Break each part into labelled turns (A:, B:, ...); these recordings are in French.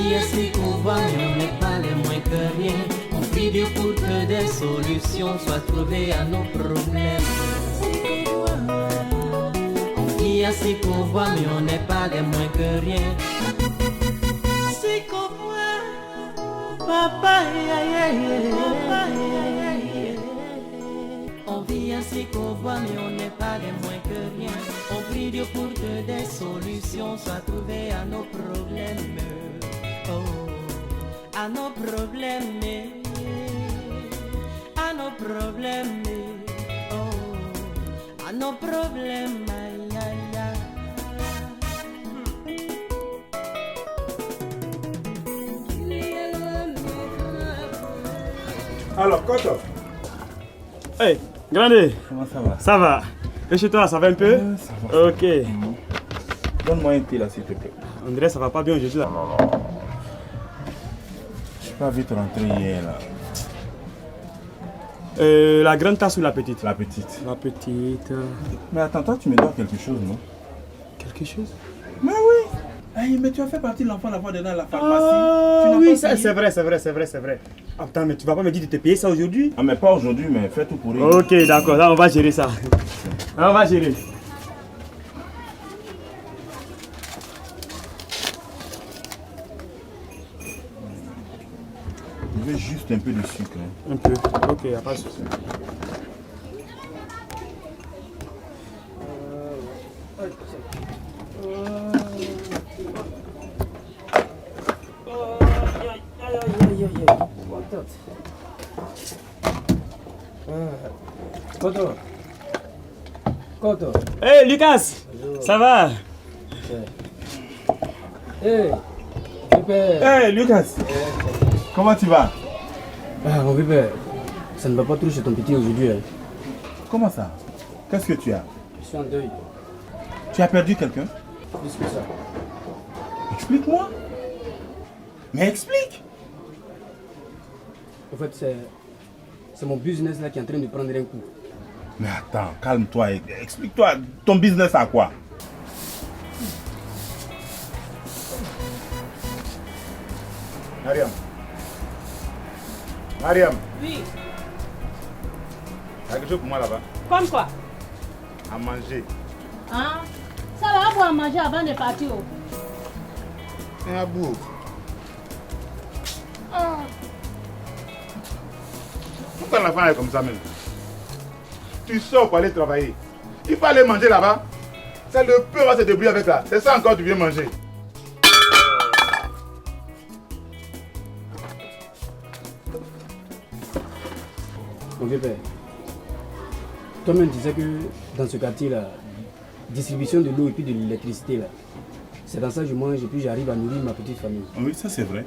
A: vit ainsi qu'on voit, mais on n'est pas les moins que rien. On prie Dieu pour que des solutions soient trouvées à nos problèmes. On vit ainsi qu'on voit, mais on n'est pas les moins que rien. Si qu'on voit, papa, on vit ainsi qu'on voit, mais on n'est pas les moins que rien. On prie Dieu pour que des solutions soient trouvées à nos problèmes. Oh, à nos problèmes, à nos problèmes, oh, à nos problèmes, aïe, aïe, aïe.
B: Alors, Koto.
C: Hey, Grande.
B: Comment ça va?
C: Ça va. Et chez toi, ça va un peu?
B: Ça va.
C: Ok.
B: Donne-moi un thé là, s'il te plaît.
C: On dirait que ça va pas bien aujourd'hui là.
B: Je suis pas vite rentré hier là.
C: La grande tasse ou la petite?
B: La petite.
C: La petite.
B: Mais attends, toi tu me dois quelque chose, non?
C: Quelque chose?
B: Mais oui. Hey, mais tu as fait partie de l'enfant là-bas dedans à la pharmacie.
C: Ah,
B: Tu n'as
C: oui,
B: pas
C: ça,
B: payé?
C: c'est vrai. Attends, mais tu vas pas me dire de te payer ça aujourd'hui?
B: Ah mais pas aujourd'hui, mais fais tout pour eux.
C: Ok, d'accord, là on va gérer ça. Là, on va gérer.
B: Je veux juste un peu de sucre. Hein.
C: Un peu. Ok, y a pas de souci.
D: Koto.
C: Hey Lucas! Ça va?
D: Hey, pépère.
B: Hey Lucas, comment tu vas?
D: Ah, mon pépère, ça ne va pas trop chez ton petit aujourd'hui. Hein.
B: Comment ça? Qu'est-ce que tu as?
D: Je suis en deuil.
B: Tu as perdu quelqu'un?
D: Plus que ça.
B: Explique-moi. Mais explique.
D: En fait, c'est mon business là qui est en train de prendre un coup.
B: Mais attends, calme-toi. Explique-toi, ton business à quoi? Mariam. Mariam,
E: Oui,
B: il y a quelque chose pour moi là-bas.
E: comme quoi?
B: À manger.
E: Hein? Ça va avoir à manger avant de partir.
B: Un abou. Pourquoi l'enfant est comme ça même? Tu sors pour aller travailler. Il faut aller manger là-bas. C'est le peu va se débrouiller avec là. C'est ça encore que tu viens manger.
D: Mon pépère, toi-même disais que dans ce quartier là, distribution de l'eau et puis de l'électricité là, c'est dans ça que je mange et puis j'arrive à nourrir ma petite famille.
B: Oui, ça c'est vrai.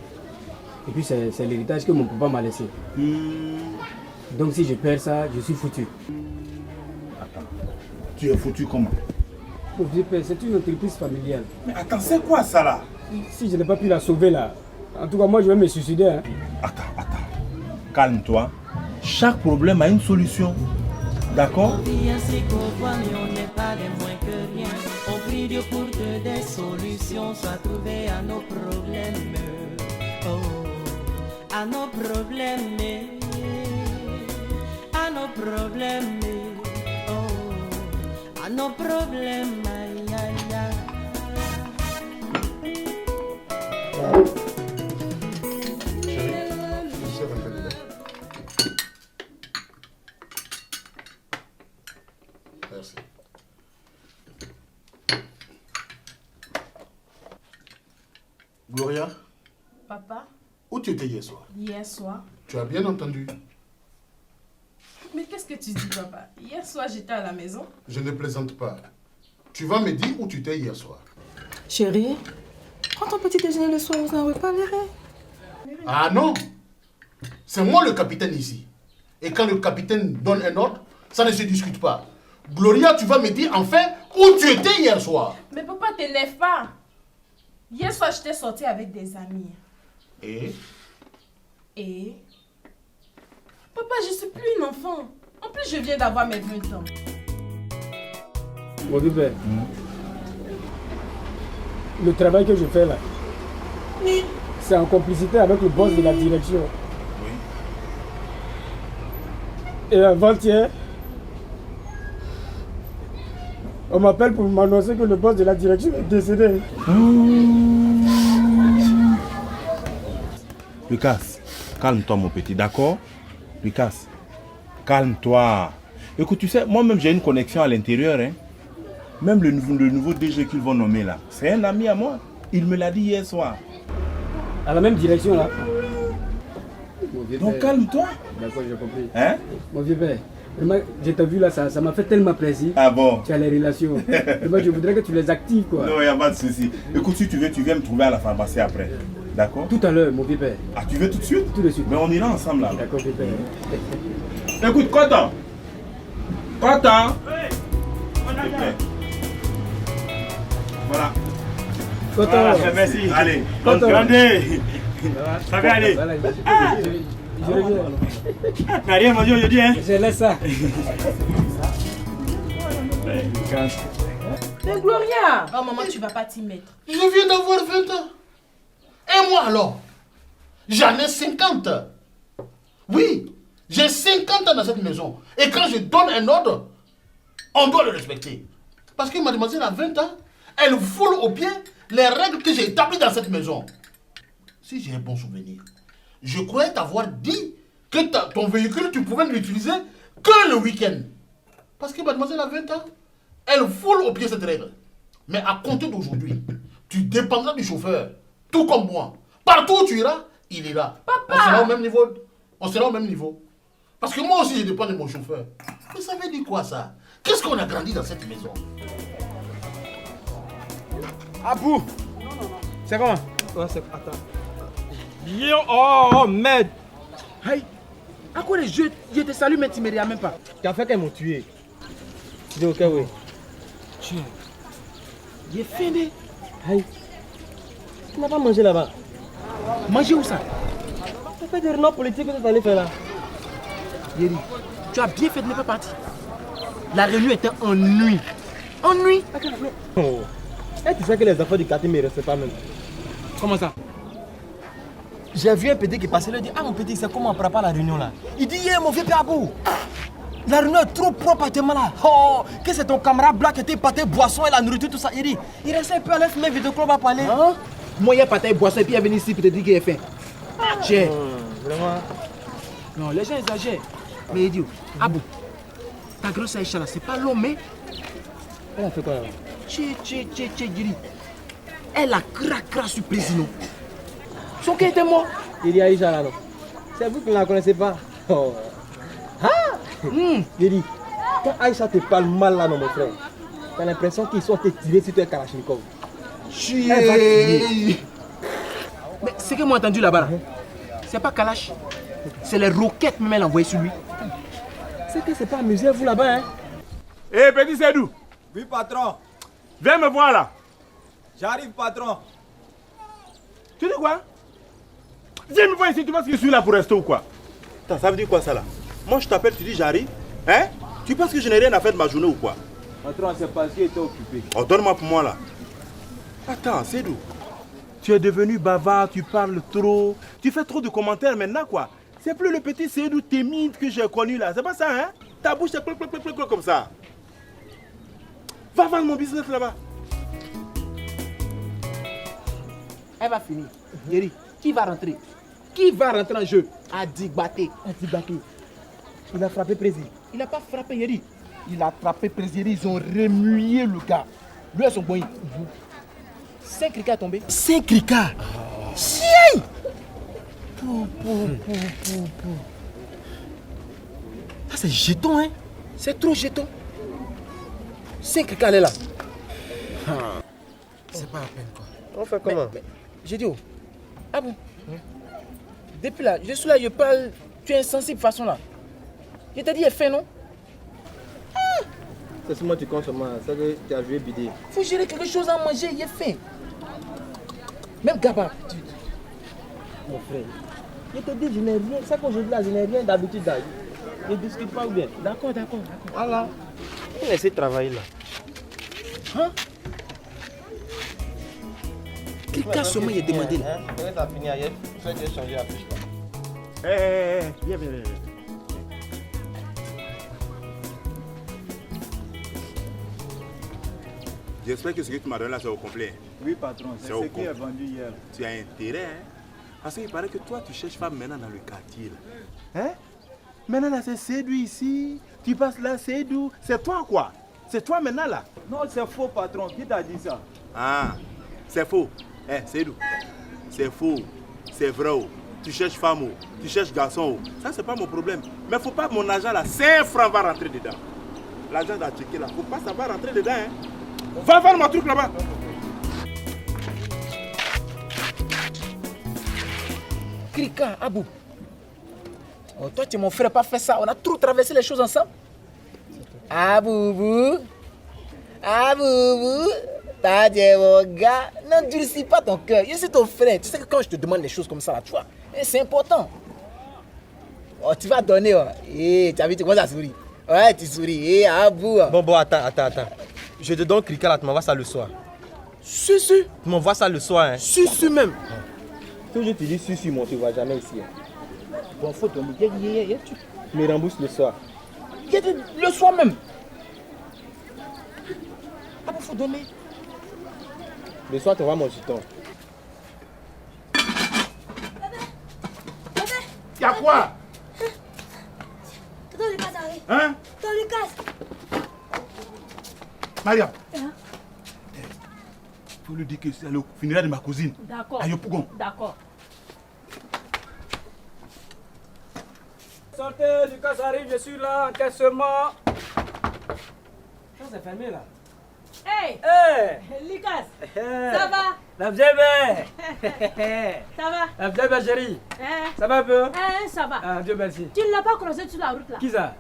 D: Et puis c'est l'héritage que mon papa m'a laissé. Donc si je perds ça, je suis foutu.
B: Attends, tu es foutu comment?
D: Mon pépère, c'est une entreprise familiale.
B: Mais attends, c'est quoi ça là?
D: Si je n'ai pas pu la sauver là, en tout cas moi je vais me suicider. Hein.
B: Attends. Calme-toi. Chaque problème a une solution. D'accord?
A: On vit ainsi qu'on voit, mais on n'est pas les moins que rien. On prie Dieu pour que des solutions soient trouvées à nos problèmes. Oh, à nos problèmes. À nos problèmes. Oh, à nos problèmes. Aïe, aïe, aïe.
F: Merci. Gloria,
G: Papa,
F: où tu étais hier soir?
G: hier soir.
F: Tu as bien entendu?
G: Mais qu'est-ce que tu dis, papa? Hier soir, j'étais à la maison.
F: Je ne plaisante pas. Tu vas me dire où tu étais hier soir.
H: Chérie, prends ton petit déjeuner le soir, vous n'en avez pas l'air.
F: Ah non! C'est moi le capitaine ici. Et quand le capitaine donne un ordre, ça ne se discute pas. Gloria, tu vas me dire enfin où tu étais hier soir.
G: Mais papa, t'énerve pas. Hier soir, j'étais sortie avec des amis.
F: Et?
G: Papa, je suis plus une enfant. En plus, je viens d'avoir mes 20 ans.
D: Mon pépère, le travail que je fais là, c'est en complicité avec le boss de la direction.
B: Oui.
D: Et avant-hier, on m'appelle pour m'annoncer que le boss de la direction est décédé.
B: Lucas, calme-toi mon petit, d'accord? Lucas, calme-toi. Écoute, tu sais, moi-même j'ai une connexion à l'intérieur. Hein. Même le nouveau DG qu'ils vont nommer là, c'est un ami à moi. Il me l'a dit hier soir.
D: À la même direction là.
B: Donc calme-toi.
D: D'accord, j'ai compris.
B: Hein?
D: Mon vieux père, vraiment, je t'ai vu là, ça m'a fait tellement plaisir.
B: Ah bon?
D: Tu as les relations. Vraiment, je voudrais que tu les actives quoi.
B: Non, il n'y a pas de souci. Écoute, si tu veux, tu viens me trouver à la pharmacie après. D'accord?
D: Tout à l'heure, mon vieux père.
B: Ah, tu veux tout de suite?
D: Tout de suite.
B: Mais on ira ensemble là.
D: D'accord, vieux père.
B: Écoute, Coton. Coton. Voilà.
D: Coton.
C: Merci.
B: Allez.
D: Coton.
C: Grandez. Ça va aller.
D: Voilà, je reviens.
C: T'as rien mangé aujourd'hui, hein?
D: Je laisse ça.
G: Mais Gloria!
E: Oh maman, tu vas pas t'y mettre.
F: Je viens d'avoir 20 ans. Et moi alors? J'en ai 50. Oui, j'ai 50 ans dans cette maison. Et quand je donne un ordre, on doit le respecter. Parce que mademoiselle a 20 ans, elle foule au pied les règles que j'ai établies dans cette maison. Si j'ai un bon souvenir, je croyais t'avoir dit que ton véhicule, tu pouvais ne l'utiliser que le week-end. Parce que mademoiselle a 20 ans, elle foule au pied cette règle. Mais à compter d'aujourd'hui, tu dépendras du chauffeur, tout comme moi. Partout où tu iras, il ira. Papa! On sera au même niveau. On sera au même niveau. Parce que moi aussi, je dépends de mon chauffeur. Mais ça veut dire quoi ça? Qu'est-ce qu'on a grandi dans cette maison?
C: Abou! C'est comment? Ouais, c'est... Attends. Yo, oh, merde!
I: Hey! À quoi les jeux? Je te salue, mais tu me regardes même pas.
C: Tu as fait qu'elles m'ont tué. Tu dis ok, oui.
I: Tiens. J'ai faim, mais.
C: Hey! Tu n'as pas mangé là-bas?
I: Manger où ça?
C: Tu as fait des réunions politiques que tu allais faire là.
I: Yeri, tu as bien fait de ne pas partir. La réunion était en nuit. En nuit?
C: Oh. Et tu sais que les enfants du quartier ne me restent pas même.
I: Comment ça?
C: J'ai vu un petit qui passait là, il dit, ah mon petit, c'est comment on prépare la réunion là? Il dit, yeah, mon vieux père Abou, la réunion est trop propre à tes mains là. Oh, que c'est ton camarade blanc qui était pâté, boisson et la nourriture, tout ça. Il dit, il reste un peu à l'aise, mais vidéo club va parler.
I: Hein? Moi, il y a pâté, boisson et puis il est venu ici pour te dire qu'il est faim. Tiens.
C: Vraiment?
I: Non, les gens exagèrent. Mais il dit, Abou, ta grosse Aïcha là, c'est pas l'homme, mais.
C: Elle a fait quoi là?
I: Giri. Elle a craqué sur président. Son cœur était mort.
C: Il dit Aïcha là non. C'est vous qui ne la connaissez pas. Oh. Ah! Il dit, quand Aïcha te parle mal là non mon frère, t'as l'impression qu'ils sont te tirés sur tes Kalachnikov.
I: Mais ce que moi entendu là-bas, là, c'est pas Kalash. C'est les roquettes même elle a envoyé sur lui.
C: C'est que c'est pas amusé vous là-bas hein.
B: Hé, petit Sédou.
C: Oui patron.
B: Viens me voir là.
C: J'arrive patron.
B: Tu dis quoi? Viens me voir ici, tu penses que je suis là pour rester ou quoi? Attends, ça veut dire quoi ça là? Moi je t'appelle, tu dis j'arrive. Hein? Tu penses que je n'ai rien à faire de ma journée ou quoi?
C: Patron, c'est parce qu'il était occupé.
B: Oh, donne-moi pour moi là. Attends, Sédou. Tu es devenu bavard, tu parles trop. Tu fais trop de commentaires maintenant quoi. C'est plus le petit Sédou timide que j'ai connu là. C'est pas ça hein? Ta bouche est comme ça. Va vendre mon business là-bas.
I: Elle va finir. Yeri, qui va rentrer? Qui va rentrer en jeu? Adigbaté.
C: Il a frappé président.
I: Il n'a pas frappé Yeri. Il a attrapé président. Ils ont remué le gars. Lui et son boy. 5 ricards tombés.
C: 5 ricards.
I: Chien!
C: Ça c'est jeton hein.
I: C'est trop jeton. 5 ricards est là. C'est pas la peine quoi.
C: On fait comment?
I: Mais, j'ai dit, oh. Ah bon? Depuis là, je suis là, je parle. Tu es insensible façon là. Je t'ai dit, il est fait non?
C: C'est ce que tu consommes, c'est que tu as joué bidé.
I: Faut gérer quelque chose à manger, il est faim. Même Gaba.
C: Mon frère, je te dis, je n'ai rien. Ça quand je dis là, je n'ai rien d'habitude là. Je ne discute pas ou bien.
I: D'accord.
C: Voilà. Il essaie de travailler là.
I: Hein?
C: Quelqu'un seulement il a demandé là.
I: Peut-être à finir, il faut changer la fiche là.
B: Viens. J'espère que ce que tu m'as donné là, c'est au complet.
J: Oui, patron, c'est ce qui est vendu hier.
B: Tu as intérêt, hein? Parce qu'il paraît que toi, tu cherches femme maintenant dans le quartier. Là. Hein? Maintenant, là, c'est Sédou ici. Tu passes là, Sédou. C'est toi, quoi? C'est toi maintenant, là?
J: Non, c'est faux, patron. Qui t'a dit ça?
B: Ah, c'est faux. Sédou, c'est faux. C'est vrai. Oh. Tu cherches femme, oh. Tu cherches garçon. Oh. Ça, c'est pas mon problème. Mais faut pas que mon argent, là, 5 francs va rentrer dedans. L'argent doit checker, là. Faut pas que ça va rentrer dedans, hein? Va faire mon truc là-bas.
C: Krika, Abou. Oh, toi, tu es mon frère, pas fait ça. On a trop traversé les choses ensemble. Aboubou. T'as mon gars. Ne durcis pas ton cœur. Je suis ton frère. Tu sais que quand je te demande des choses comme ça, là, tu vois, c'est important. Oh, tu vas donner. Oh. Tu as vu, tu commences à sourire. Ouais, tu souris. Abou.
I: Bon, attends. Je te donne Krika là, tu m'envoies ça le soir.
C: Si.
I: Tu m'envoies ça le soir, hein.
C: Si même.
I: Si je te dis si, moi, tu ne vas jamais ici. Hein.
C: Bon, faut dormir. Tu
I: me rembourses le soir.
C: Le soir même. Ah bon, faut dormir.
I: Le soir, tu envoies mon jeton.
B: Y'a quoi?
E: Tonton Lucas arrive.
B: Hein?
E: Tonton Lucas.
B: Maria. Faut lui dire que c'est le funéraire de ma cousine.
E: D'accord.
B: À Yopougon.
E: D'accord.
D: Sortez, Lucas arrive, je suis là, encaissement. Ça c'est fermé là.
E: Hey! Lucas! Ça va?
D: La vieille belle.
E: Ça va?
D: La vieille belle chérie. Ça va un peu?
E: Ça va.
D: Ah, Dieu merci.
E: Tu ne l'as pas croisé sur la route là?
D: Qui ça?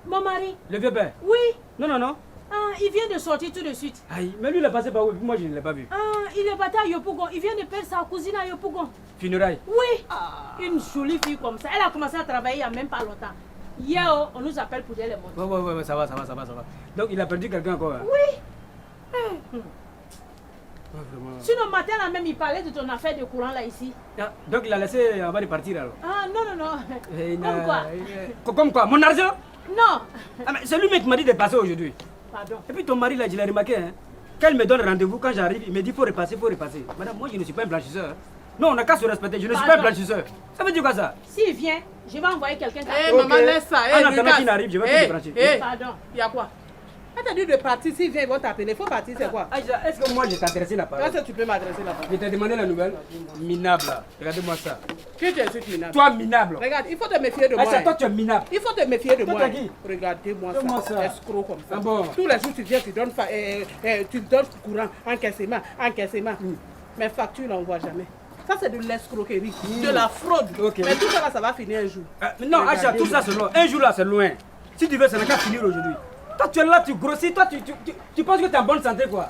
E: Mon mari.
D: Le vieux père?
E: Oui.
D: Non.
E: Ah, il vient de sortir tout de suite.
D: Aïe, mais lui il est passé par où? Moi je ne l'ai pas vu.
E: Ah, il est parti à Yopougon. Il vient de perdre sa cousine à Yopougon.
D: Funérailles?
E: Oui. Une jolie fille comme ça. Elle a commencé à travailler il n'y a même pas longtemps. Hier, on nous appelle pour dire les mots.
D: Ouais, ça va. Donc il a perdu quelqu'un encore? Hein?
E: Oui. Sinon, matin là même, il parlait de ton affaire de courant là ici.
D: Ah, donc il a laissé avant de partir alors?
E: Ah, non. Comme quoi?
D: Comme quoi? Mon argent?
E: Non.
D: Ah, mais c'est lui qui m'a dit de passer aujourd'hui.
E: Pardon.
D: Et puis ton mari là, je l'ai remarqué, hein, quand il me donne rendez-vous, quand j'arrive, il me dit faut repasser. Madame, moi je ne suis pas un blanchisseur. Non, on n'a qu'à se respecter, je ne suis pas un blanchisseur. Ça veut dire quoi ça?
E: S'il vient, je vais envoyer quelqu'un.
G: Maman, laisse ça.
D: En attendant qu'il arrive, je vais te brancher.
E: Pardon.
G: Il y a quoi? Elle t'a dit de partir, s'il vient, ils vont t'appeler. Il faut partir, c'est quoi?
D: Aïcha, est-ce que moi je t'ai adressé la parole?
G: Est-ce que tu peux m'adresser la parole?
D: Je t'ai demandé la nouvelle. Minable là. Regardez-moi ça.
G: Qui tu insultes minable?
D: Toi minable.
G: Regarde, il faut te méfier de moi.
D: Aïcha, toi tu es minable.
G: Il faut te méfier de
D: Toi,
G: moi.
D: t'as qui?
G: Regardez-moi ça.
D: ça.
G: Escroc comme ça.
D: Ah bon?
G: Tous les jours, tu viens, tu donnes courant, encaissement. Mais facture, on n'envoie jamais. Ça, c'est de l'escroquerie, de la fraude.
D: Okay.
G: Mais tout ça, là, ça va finir un jour.
D: Non, Aïcha, tout ça c'est loin. Un jour là, c'est loin. Si tu veux, ça n'a qu'à finir aujourd'hui. Toi, tu es là, tu grossis. Toi, tu penses que tu es en bonne santé, quoi.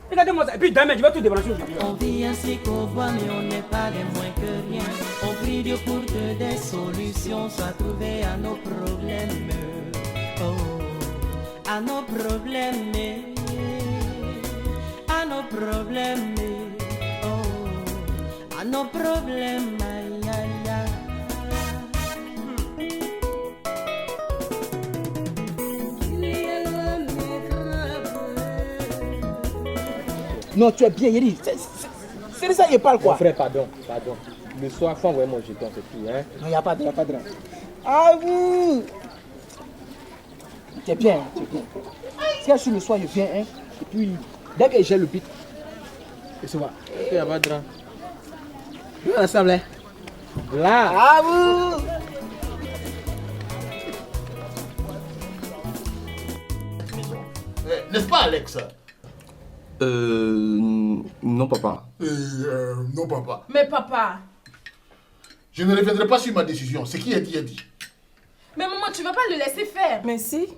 D: Regardez-moi ça. Et puis demain, je vais tout débrancher aujourd'hui.
A: On vit ainsi qu'on voit, mais on n'est pas les moins que rien. On prie Dieu pour que des solutions soient trouvées à nos problèmes. Oh, à nos problèmes. À nos problèmes. Oh, à nos problèmes. Aïe, aïe, aïe.
C: Non, tu es bien, Yeri. C'est de ça qu'il parle quoi?
I: Mon frère, pardon. Le soir, il faut envoyer mon jeton, c'est tout. Hein?
C: Non, il n'y a pas de drame. Ah vous! Tu es bien. Si sur le soir, je viens, hein? Et puis, dès que j'ai le beat, je vois.
I: Il n'y a pas de drame.
C: Nous ensemble, hein?
I: Là!
C: Ah vous!
F: N'est-ce pas, Alex?
K: Non, papa.
F: Non, papa.
G: Mais papa.
F: Je ne reviendrai pas sur ma décision. Ce qui est dit est dit.
G: Mais maman, tu vas pas le laisser faire.
H: Mais si.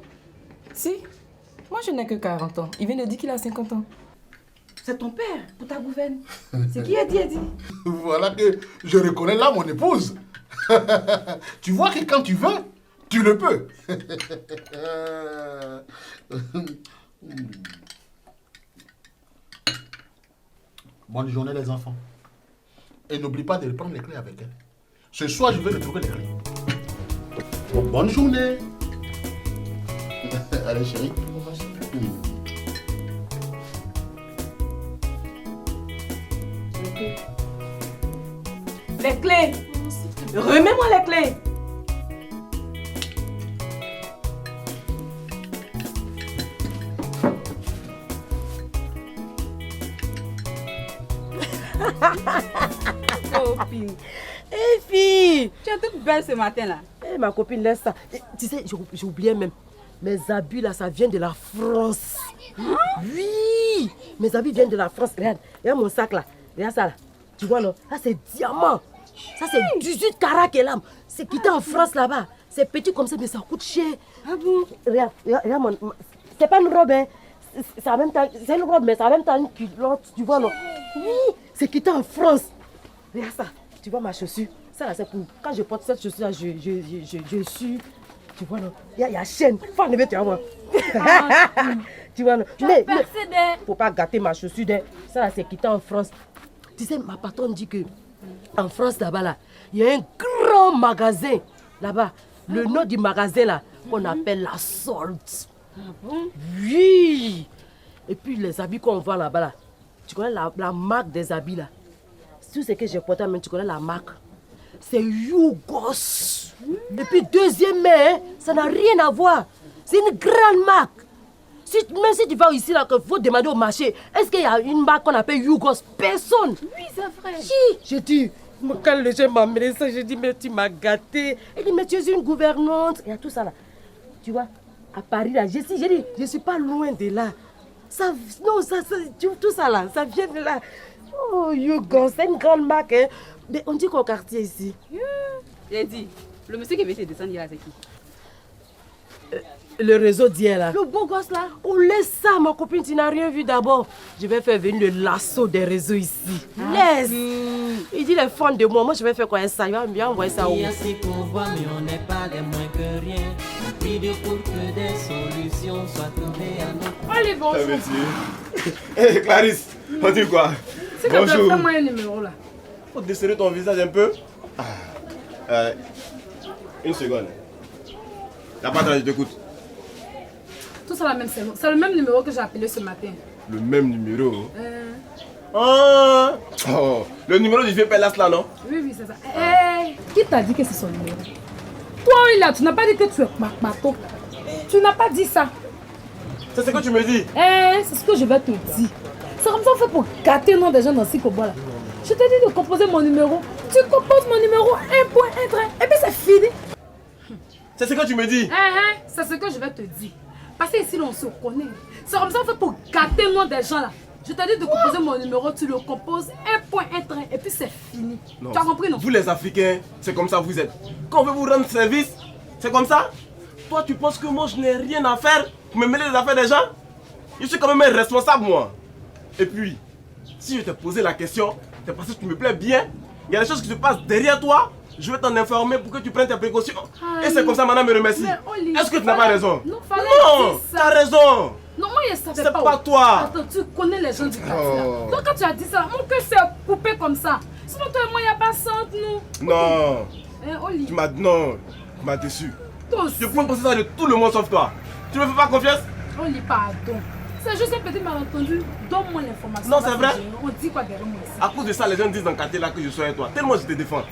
H: Moi, je n'ai que 40 ans. Il vient de dire qu'il a 50 ans.
G: C'est ton père pour ta gouverne. Ce qui est dit est dit.
F: Voilà que je reconnais là mon épouse. Tu vois que quand tu veux, tu le peux. Bonne journée les enfants. Et n'oublie pas de prendre les clés avec elle. Ce soir, je vais retrouver les clés. Bonne journée. Allez chérie.
E: Les clés. Remets-moi les clés.
G: Copine. Eh fille, tu es toute belle ce matin là.
K: Eh ma copine, laisse ça. Eh, tu sais, j'ai oublié même. Mes habits là, ça vient de la France. Oui, mes habits viennent de la France. Regarde, regarde mon sac là. Regarde ça là. Tu vois non? Ça c'est diamant. Ça c'est 18 carats qu'elle a. C'est quitté en France là-bas. C'est petit comme ça, mais ça coûte cher.
G: Ah bon?
K: Regarde mon... C'est pas une robe, hein. C'est une robe, mais ça a même temps une culotte. Tu vois non? Oui, c'est quitté en France. Regarde ça. Tu vois ma chaussure? Ça là, c'est pour... Quand je porte cette chaussure là, je suis... Tu vois non? Il y a chaîne. Faut enlever, tu vas voir. Tu vois non? Mais faut pas gâter ma chaussure. Ça là, c'est quitté en France. Tu sais, ma patronne dit que en France là-bas là, il y a un grand magasin là-bas. Le nom du magasin là, qu'on appelle la Solde.
G: Ah bon?
K: Oui. Et puis les habits qu'on voit là-bas là, tu connais la marque des habits là. Tout ce que j'ai porté, mais tu connais la marque. C'est Yougos. Et puis deuxième main, ça n'a rien à voir. C'est une grande marque. Même si tu vas ici là, qu'il faut demander au marché, est-ce qu'il y a une marque qu'on appelle Yougos? Personne.
G: Oui, c'est vrai.
K: Si. J'ai dit, quand les gens m'ont amené ça, j'ai dit, mais tu m'as gâté. Elle dit, mais tu es une gouvernante. Il y a tout ça là. Tu vois, à Paris là, j'ai dit, je ne suis pas loin de là. Ça, non, tout ça là, ça vient de là. Oh, Yougos, c'est une grande marque. Hein. Mais on dit qu'au quartier ici.
G: J'ai dit, le monsieur qui veut te descendre là, c'est qui?
K: Le réseau d'hier là.
G: Le beau gosse là.
K: On laisse ça, ma copine, tu n'as rien vu d'abord. Je vais faire venir le lasso des réseaux ici. Laisse. Il dit les fans de moi. Moi, je vais faire quoi ça? Il va bien envoyer ça où?
A: Il y a si qu'on voit, mais on n'est pas des moins que rien. Vidéo pour que des solutions soient trouvées à nous.
G: Allez, bonjour.
B: Merci. Hé, Clarisse, on dit quoi?
G: C'est que tu as fait moi un numéro là.
B: Faut desserrer ton visage un peu. Une seconde. La patronne, je t'écoute.
G: Tout ça la même saison. C'est le même numéro que j'ai appelé ce matin.
B: Le même numéro? Ah, oh, le numéro du vieux Pélas là, non?
G: Oui, oui, c'est ça. Qui t'a dit que c'est son numéro? Toi, là, tu n'as pas dit que tu es Makmato. Tu n'as pas dit ça.
B: C'est ce que tu me dis?
G: C'est ce que je vais te dire. C'est comme ça qu'on fait pour gâter le nom des gens dans Sikobo là. Je t'ai dit de composer mon numéro. Tu composes mon numéro, un point, un trait, et puis c'est fini.
B: C'est ce que tu me dis?
G: C'est ce que je vais te dire. Parce qu'ici, on se connaît. C'est comme ça qu'on fait pour gâter le nom des gens là. Je t'ai dit de composer mon numéro, tu le composes, un point, un trait, et puis c'est fini.
B: Non.
G: Tu as compris, non?
B: Vous les Africains, c'est comme ça vous êtes. Quand on veut vous rendre service, c'est comme ça? Toi, tu penses que moi, je n'ai rien à faire pour me mêler les affaires des gens? Je suis quand même un responsable, moi. Et puis, si je t'ai posé la question, c'est parce que tu me plais bien. Il y a des choses qui se passent derrière toi. Je vais t'en informer pour que tu prennes tes précautions. Et c'est comme ça, madame me remercie. Est-ce que tu n'as pas raison?
G: Non,
B: tu as raison.
G: Non, moi je savais
B: pas. C'est pas toi.
G: Attends, tu connais les gens du quartier là. Donc quand tu as dit ça, mon cœur s'est coupé comme ça. Sinon toi et moi, il n'y a pas ça entre nous.
B: Non.
G: Oli.
B: Tu m'as déçu.
G: Toi aussi.
B: Je peux penser ça de tout le monde sauf toi. Tu ne me fais pas confiance?
G: Oli, pardon. C'est juste un petit malentendu. Donne-moi l'information.
B: Non, c'est vrai.
G: On dit quoi derrière moi ici?
B: À cause de ça, les gens disent dans le quartier là que je suis avec toi. Tellement je te défends.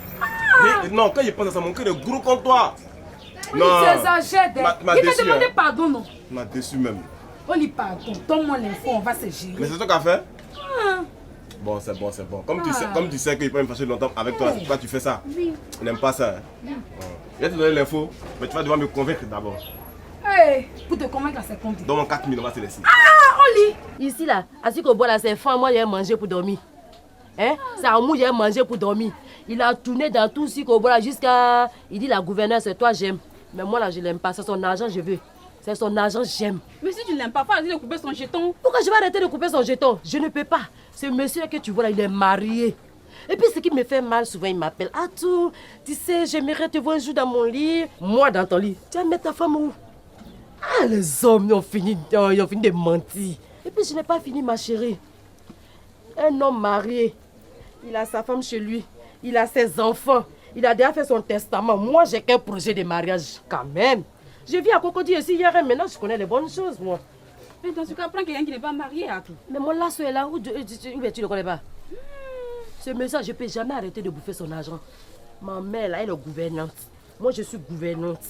B: Non, quand je pense à ça, mon cœur est gros contre toi.
G: Oli, tu exagères. Il t'a demandé pardon, non?
B: Tu m'as déçu même.
G: Oli, pardon. Donne-moi l'info, on va se gérer.
B: Mais c'est toi qui as fait? Bon, c'est bon, c'est bon. Comme tu sais qu'il peut me fâcher longtemps avec toi, c'est pourquoi tu fais ça.
G: Oui.
B: On n'aime pas ça. Je vais te donner l'info, mais tu vas devoir me convaincre d'abord.
G: Pour te convaincre, c'est combien?
B: Dans mon 4 000, on va se laisser.
G: Oli!
K: Ici là, à Sikobo là, c'est fin, moi j'ai mangé pour dormir. Hein? C'est à moi j'ai mangé pour dormir. Il a tourné dans tout Sikobo là jusqu'à... Il dit la gouverneure, c'est toi, j'aime. Mais moi là, je l'aime pas. C'est son argent, je veux. C'est son argent, j'aime.
G: Mais si tu ne l'aimes pas, faut arrêter de couper son jeton.
K: Pourquoi je vais arrêter de couper son jeton? Je ne peux pas. Ce monsieur que tu vois là, il est marié. Et puis ce qui me fait mal, souvent il m'appelle. Atou, tu sais, j'aimerais te voir un jour dans mon lit. Moi dans ton lit. Tu vas mettre ta femme où? Ah, les hommes, ils ont fini de mentir. Et puis je n'ai pas fini, ma chérie. Un homme marié. Il a sa femme chez lui. Il a ses enfants. Il a déjà fait son testament. Moi, j'ai qu'un projet de mariage quand même. Je vis à Cocody aussi hier et maintenant je connais les bonnes choses, moi.
G: Mais dans ce cas, prends quelqu'un qui n'est pas marié à tout.
K: Mais mon lasso est là. Où tu ne le connais pas? Ce monsieur, je ne peux jamais arrêter de bouffer son argent. Ma mère, là, elle est gouvernante. Moi, je suis gouvernante.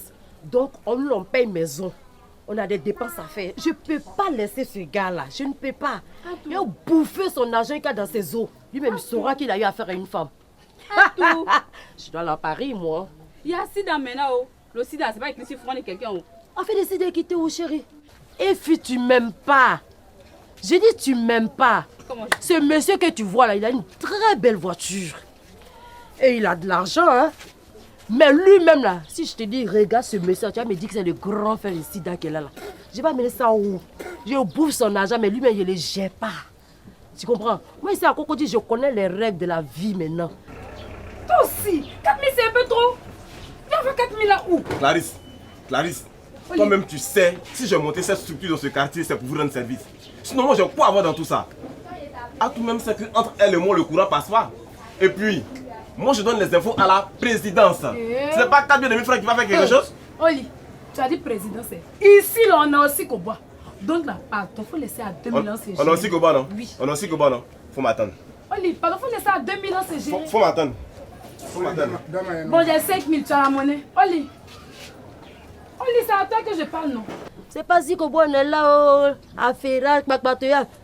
K: Donc, on paye maison. On a des dépenses à faire. Je ne peux pas laisser ce gars-là. Je ne peux pas. Il a bouffé son argent qu'il a dans ses os. Lui-même saura qu'il a eu affaire à une femme. Je dois aller à Paris, moi.
G: Il y a sida maintenant. Le sida, c'est pas écrit sur front de quelqu'un.
K: On fait décider de quitter où, chérie? Et puis, tu m'aimes pas. Je dis, tu m'aimes pas. Ce monsieur que tu vois là, il a une très belle voiture. Et il a de l'argent, hein. Mais lui-même là, si je te dis, regarde ce monsieur, tu vas me dire que c'est le grand frère de sida qu'il a là. Je vais amener ça où? Je bouffe son argent, mais lui-même, il ne le gère pas. Tu comprends? Moi, ici à Cocody, je connais les règles de la vie maintenant.
G: Toi aussi, 4 000 c'est un peu trop. Viens faire 4 000 là où?
B: Clarisse, toi-même tu sais, si j'ai monté cette structure dans ce quartier, c'est pour vous rendre service. Sinon moi, j'ai quoi avoir dans tout ça? À tout même, c'est qu'entre elle et moi, le courant passe pas. Et puis, moi je donne les infos à la présidence. C'est pas 4 000 francs qui va faire quelque chose?
G: Oli, tu as dit présidence. Ici, là, on a aussi qu'au bois. Donc là, pardon, faut laisser à 2 000 ans c'est géré.
B: On a aussi qu'au bois, non?
G: Oui.
B: On a aussi qu'au bois, non? Faut m'attendre.
G: Oli, pardon, faut laisser à 2 000 ans c'est géré.
B: Faut m'attendre. Faut m'attendre.
G: Bon, j'ai 5 000, tu as la monnaie. Oli, c'est à toi que je parle, non?
K: C'est pas si qu'on est là, à Ferrat,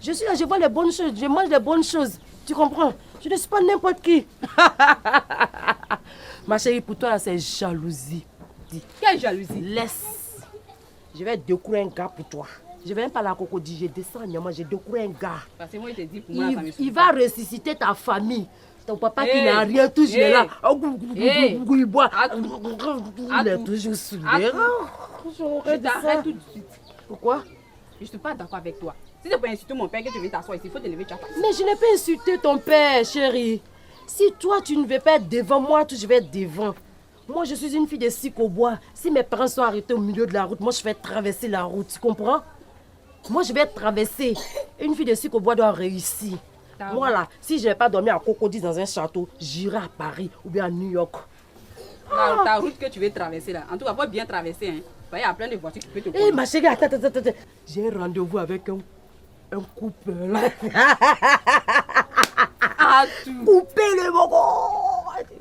K: je suis là, je vois les bonnes choses, je mange les bonnes choses. Tu comprends? Je ne suis pas n'importe qui. Ma chérie, pour toi, là, c'est jalousie. Dis.
G: Quelle jalousie?
K: Laisse. Je vais découvrir un gars pour toi. Je vais même pas la Cocody, je descends à Niamey, je découvre un gars.
G: Parce que moi, il te dit pour moi,
K: il va ressusciter ta famille. Ton papa qui n'a rien touché, il est là. Il boit. Il est toujours saoulé.
G: Je t'arrête tout de suite.
K: Pourquoi?
G: Je ne suis pas d'accord avec toi. Si c'est pour insulter mon père que tu viens t'asseoir ici, il faut te lever, tu as pas.
K: Mais je n'ai pas insulté ton père, chérie. Si toi, tu ne veux pas être devant moi, je vais être devant. Moi, je suis une fille de Sikobois. Si mes parents sont arrêtés au milieu de la route, moi, je vais traverser la route. Tu comprends? Moi, je vais traverser. Une fille de Sikobois doit réussir. Moi, là, si je n'ai pas dormi à Cocody dans un château, j'irai à Paris ou bien à New York.
G: Ta route que tu veux traverser, là, en tout cas, il faut bien traverser. Hein. Il y a plein de voitures qui peuvent te prendre.
K: Eh, ma chérie, attends. J'ai un rendez-vous avec un couple là. Couper le mogo.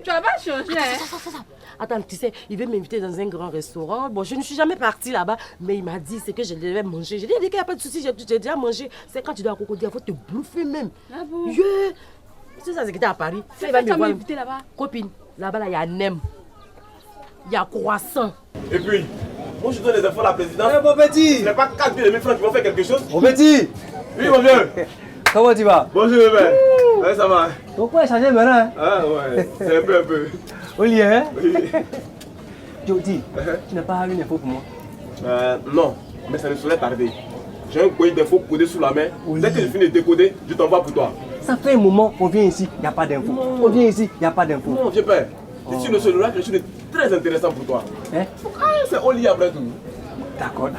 G: Tu vas pas changer, hein?
K: Attends, tu sais, il veut m'inviter dans un grand restaurant. Bon, je ne suis jamais partie là-bas, mais il m'a dit c'est que je devais manger. J'ai dit qu'il n'y a pas de souci, j'ai déjà mangé. C'est quand tu dois à Cocody, il faut te bouffer même.
G: Ah bon?
K: C'est ça, c'est que tu es à Paris.
G: C'est quand tu m'as invité là-bas?
K: Copine, là-bas, il y a nem. Il y a croissant.
B: Et puis, moi je donne les infos à la présidence.
C: Mon petit!
B: Ce n'est pas 4 000 francs qui vont faire quelque chose.
C: Mon petit!
B: Oui, mon vieux.
C: Comment tu vas?
B: Bonjour, bébé. Ouais, ça va.
C: Pourquoi changer maintenant?
B: Ah ouais, c'est un peu.
C: Oli, hein?
B: Oui.
C: Jody, tu n'as pas une info pour moi?
B: Non, mais ça ne saurait tarder. J'ai un colis d'infos codé sous la main. Dès que je finis de décoder, je t'envoie pour toi.
C: Ça fait un moment, on vient ici, il n'y a pas d'info. On vient ici, il n'y a pas d'info.
B: Non, vieux père. Ici, le cellular, quelque chose de très intéressant pour toi.
C: Hein?
B: Ah, c'est Oli après tout.
C: D'accord.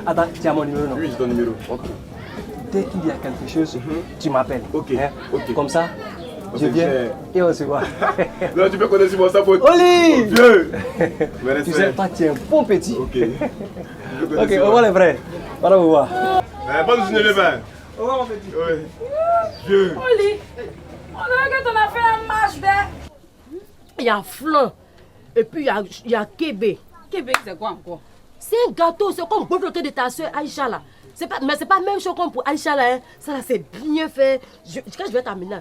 C: Attends, tu as mon numéro, non?
B: Oui, j'ai ton numéro. Ok.
C: Dès qu'il y a quelque chose, tu m'appelles.
B: Ok.
C: Hein?
B: Ok.
C: Comme ça, je viens et on se voit.
B: Non, tu peux connaître sur mon sapot.
C: Oli!
B: Vieux!
C: Tu sais pas, tu es un bon petit.
B: Ok.
C: Ok, au revoir les vrais. Voilà, au revoir.
B: Bonne journée, les pères.
C: Au revoir, mon petit.
B: Oui. Vieux.
G: Oli, on dirait que tu as fait un match de...
K: Il y a flan. Et puis il y a Kébé.
G: Kébé, c'est quoi encore?
K: C'est un gâteau, c'est comme le de ta soeur Aïcha là. Mais c'est pas même chose comme pour Aïcha là. Hein. Ça là, c'est bien fait. Quand je vais t'amener,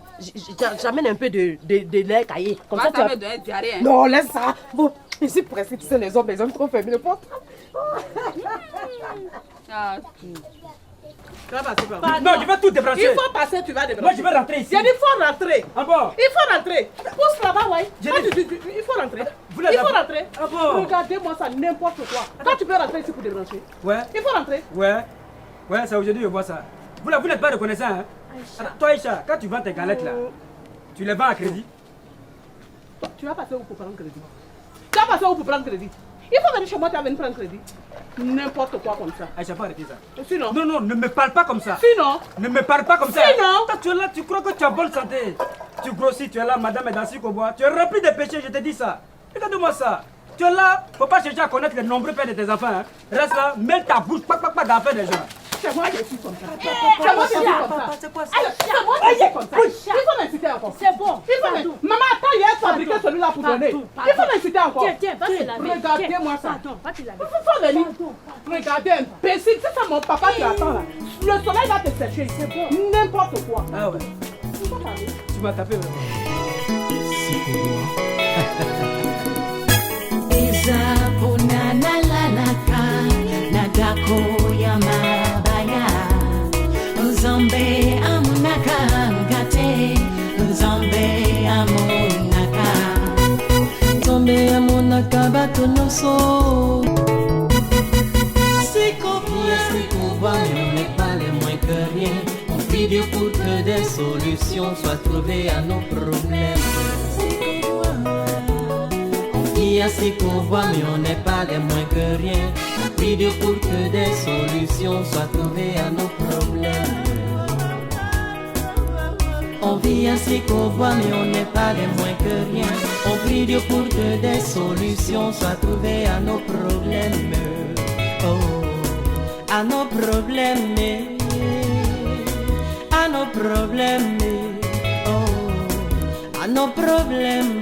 K: j'amène un peu de lait caillé. Comme ça, tu vas...
G: donner diarrhée, hein?
K: Non, laisse ça. Bon, ici presque, tu sais, les hommes trop fermés le porte.
E: Tu vas passer par
C: Non, je vais tout débrancher.
E: Il faut passer, tu vas débrancher.
C: Moi, je vais rentrer ici.
E: Il faut rentrer.
C: Ah bon?
E: Il faut rentrer. Pousse là-bas, ouais. Il faut rentrer. Il faut rentrer.
C: Ah bon?
E: Regardez-moi ça, n'importe quoi. Quand tu peux rentrer ici pour débrancher.
C: Ouais.
E: Il faut rentrer.
C: Ouais, c'est aujourd'hui que je vois ça. Vous n'êtes pas reconnaissant, hein? Alors, toi, Aïcha, quand tu vends tes galettes là, tu les vends à crédit?
E: Tu vas passer où pour prendre crédit? Tu vas passer où pour prendre crédit? Il faut venir chez moi, tu vas venir prendre crédit. n'importe quoi comme ça.
I: Aïcha, pas arrêter ça.
E: Sinon.
I: Non, non, ne me parle pas comme ça.
E: Sinon.
I: Ne me parle pas comme ça.
E: Sinon.
I: Toi, tu es là, tu crois que tu as bonne santé. Tu grossis, tu es là, madame est dans le bois. Tu es rempli de péchés, je te dis ça. Regarde-moi ça. Tu es là, faut pas chercher à connaître les nombreux pères de tes enfants. Hein. Reste là, mets ta bouche, pas dans l'affaire des gens.
E: C'est moi qui suis comme ça. C'est moi qui suis comme ça. C'est quoi ça? C'est moi qui suis comme ça. Il faut m'insulter encore. C'est bon. Maman, attends, il a fabriqué celui-là pour donner. Il faut m'insulter encore.
G: Tiens, va te laver.
E: Regardez-moi ça.
G: Pardon, va te laver.
E: Il faut venir. Regardez, imbécile, c'est ça mon papa qui attend là. Le soleil va te sécher. C'est bon. N'importe quoi.
I: Ah ouais. Tu m'as tapé vraiment.
A: Nadako ya mabaya Nzambe amunaka ngate Nzambe amunaka Nzambe amunaka bato nyonso C'est qu'on voit mais on n'est pas les moins que rien On prie Dieu pour que des solutions soient trouvées à nos problèmes Il y a ce qu'on voit mais on n'est pas les moins que rien On prie Dieu pour que des solutions soient trouvées à nos problèmes On vit à ce qu'on voit mais on n'est pas les moins que rien On prie Dieu pour que des solutions soient trouvées à nos problèmes Oh, à nos problèmes À nos problèmes Oh, à nos problèmes